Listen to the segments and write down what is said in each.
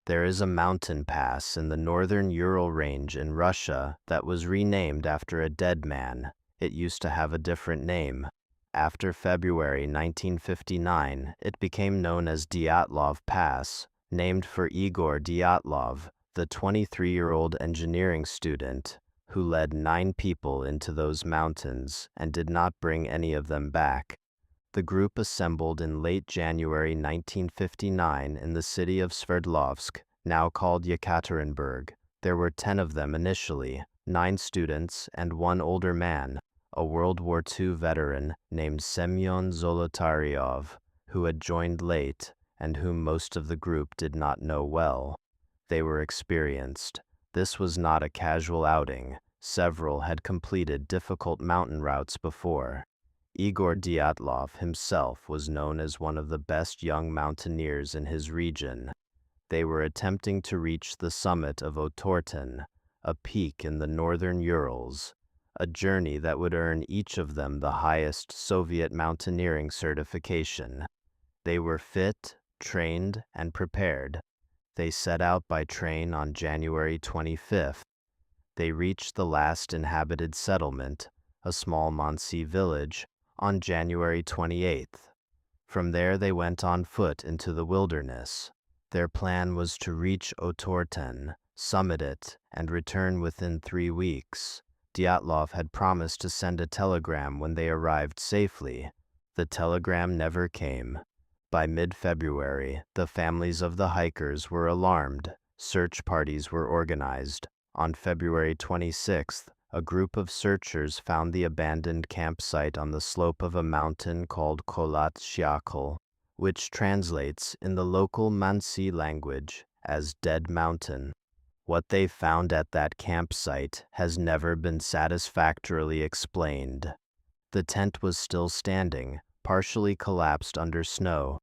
There is a mountain pass in the northern Ural range in Russia that was renamed after a dead man. It used to have a different name. After February 1959, it became known as Dyatlov Pass, named for Igor Dyatlov, the 23-year-old engineering student who led 9 people into those mountains and did not bring any of them back. The group assembled in late January 1959 in the city of Sverdlovsk, now called Yekaterinburg. There were 10 of them initially, 9 students and 1 older man, a World War II veteran named Semyon Zolotaryov, who had joined late and whom most of the group did not know well. They were experienced. This was not a casual outing. Several had completed difficult mountain routes before. Igor Dyatlov himself was known as one of the best young mountaineers in his region. They were attempting to reach the summit of Otorten, a peak in the northern Urals, a journey that would earn each of them the highest Soviet mountaineering certification. They were fit, trained, and prepared. They set out by train on January 25th. They reached the last inhabited settlement, a small Mansi village, on January 28th. From there they went on foot into the wilderness. Their plan was to reach Otorten, summit it, and return within 3 weeks. Dyatlov had promised to send a telegram when they arrived safely. The telegram never came. By mid-February, the families of the hikers were alarmed. Search parties were organized. On February 26th, a group of searchers found the abandoned campsite on the slope of a mountain called Kholat Shyakhl, which translates in the local Mansi language as Dead Mountain. What they found at that campsite has never been satisfactorily explained. The tent was still standing, partially collapsed under snow.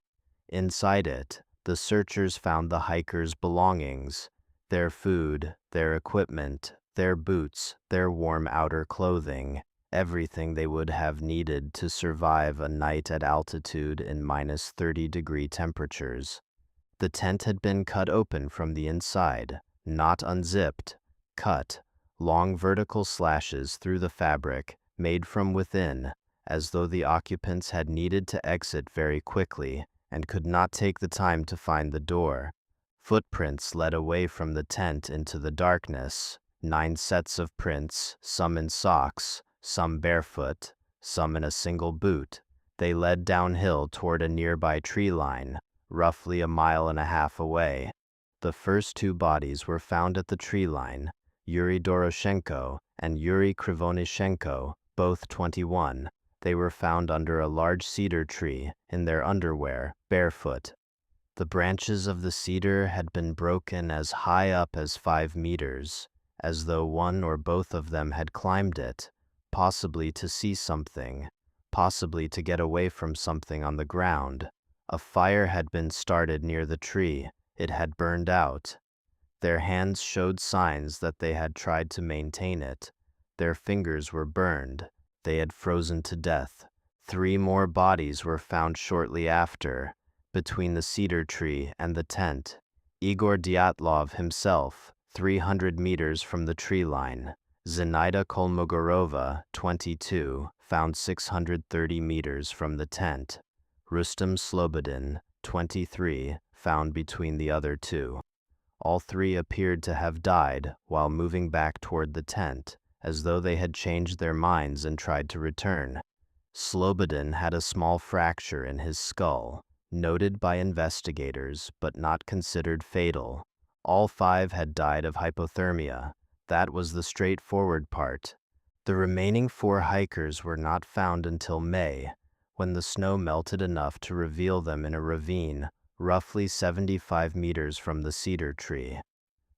Inside it, the searchers found the hikers' belongings, their food, their equipment, their boots, their warm outer clothing, everything they would have needed to survive a night at altitude in -30-degree temperatures. The tent had been cut open from the inside, not unzipped, cut, long vertical slashes through the fabric, made from within, as though the occupants had needed to exit very quickly and could not take the time to find the door. Footprints led away from the tent into the darkness, 9 sets of prints, some in socks, some barefoot, some in a single boot. They led downhill toward a nearby tree line, roughly 1.5 miles away. The first 2 bodies were found at the tree line, Yuri Doroshenko and Yuri Krivonishenko, both 21. They were found under a large cedar tree, in their underwear, barefoot. The branches of the cedar had been broken as high up as 5 meters, as though one or both of them had climbed it, possibly to see something, possibly to get away from something on the ground. A fire had been started near the tree. It had burned out. Their hands showed signs that they had tried to maintain it. Their fingers were burned. They had frozen to death. 3 more bodies were found shortly after, between the cedar tree and the tent. Igor Dyatlov himself, 300 meters from the tree line. Zenaida Kolmogorova, 22, found 630 meters from the tent. Rustem Slobodin, 23, found between the other 2. All 3 appeared to have died while moving back toward the tent, as though they had changed their minds and tried to return. Slobodin had a small fracture in his skull, noted by investigators but not considered fatal. All 5 had died of hypothermia. That was the straightforward part. The remaining 4 hikers were not found until May, when the snow melted enough to reveal them in a ravine, roughly 75 meters from the cedar tree.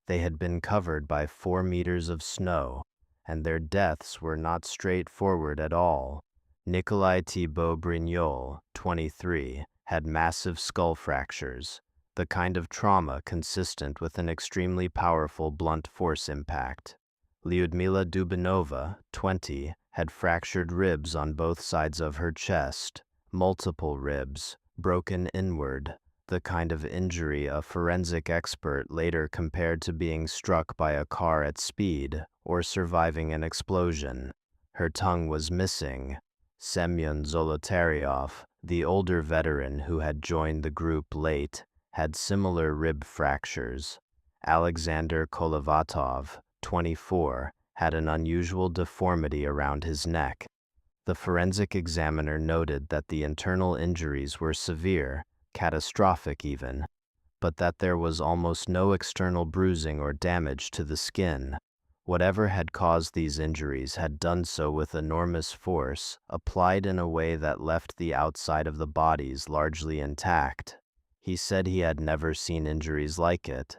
They had been covered by 4 meters of snow, and their deaths were not straightforward at all. Nikolai Thibault Brignol, 23, had massive skull fractures, the kind of trauma consistent with an extremely powerful blunt force impact. Lyudmila Dubinova, 20, had fractured ribs on both sides of her chest, multiple ribs, broken inward. the kind of injury a forensic expert later compared to being struck by a car at speed or surviving an explosion. Her tongue was missing. Semyon Zolotaryov, the older veteran who had joined the group late, had similar rib fractures. Alexander Kolovatov, 24, had an unusual deformity around his neck. The forensic examiner noted that the internal injuries were severe, catastrophic even, but that there was almost no external bruising or damage to the skin. Whatever had caused these injuries had done so with enormous force, applied in a way that left the outside of the bodies largely intact. He said he had never seen injuries like it.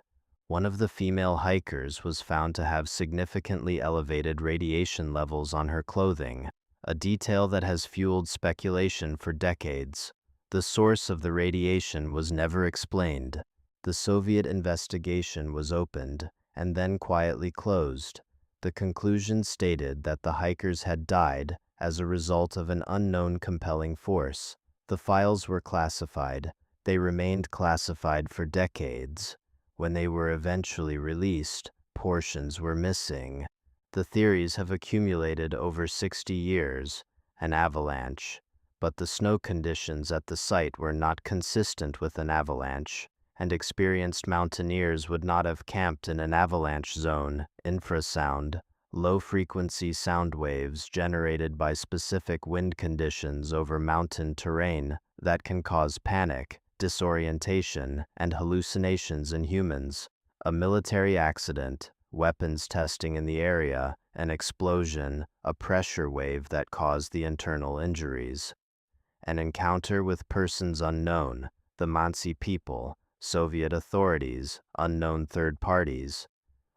One of the female hikers was found to have significantly elevated radiation levels on her clothing, a detail that has fueled speculation for decades. The source of the radiation was never explained. The Soviet investigation was opened and then quietly closed. The conclusion stated that the hikers had died as a result of an unknown compelling force. The files were classified. They remained classified for decades. When they were eventually released, portions were missing. The theories have accumulated over 60 years. An avalanche. But the snow conditions at the site were not consistent with an avalanche, and experienced mountaineers would not have camped in an avalanche zone. Infrasound, low-frequency sound waves generated by specific wind conditions over mountain terrain that can cause panic, disorientation, and hallucinations in humans. A military accident, weapons testing in the area, an explosion, a pressure wave that caused the internal injuries. An encounter with persons unknown, the Mansi people, Soviet authorities, unknown third parties.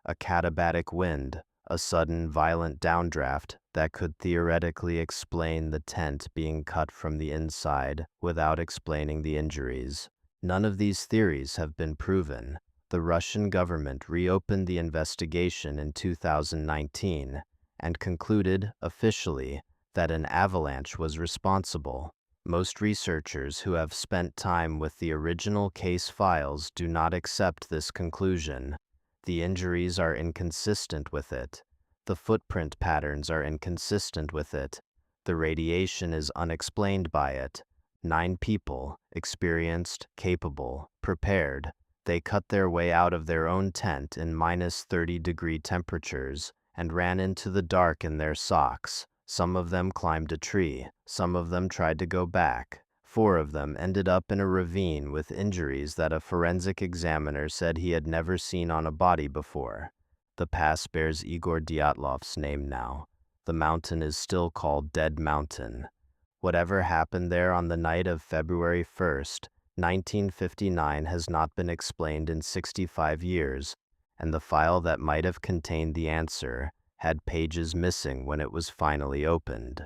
A katabatic wind, a sudden violent downdraft that could theoretically explain the tent being cut from the inside without explaining the injuries. None of these theories have been proven. The Russian government reopened the investigation in 2019 and concluded, officially, that an avalanche was responsible. Most researchers who have spent time with the original case files do not accept this conclusion. The injuries are inconsistent with it. The footprint patterns are inconsistent with it. The radiation is unexplained by it. 9 people, experienced, capable, prepared. They cut their way out of their own tent in -30-degree temperatures and ran into the dark in their socks. Some of them climbed a tree. Some of them tried to go back. 4 of them ended up in a ravine with injuries that a forensic examiner said he had never seen on a body before. The pass bears Igor Dyatlov's name now. The mountain is still called Dead Mountain. Whatever happened there on the night of February 1st, 1959 has not been explained in 65 years, and the file that might have contained the answer had pages missing when it was finally opened.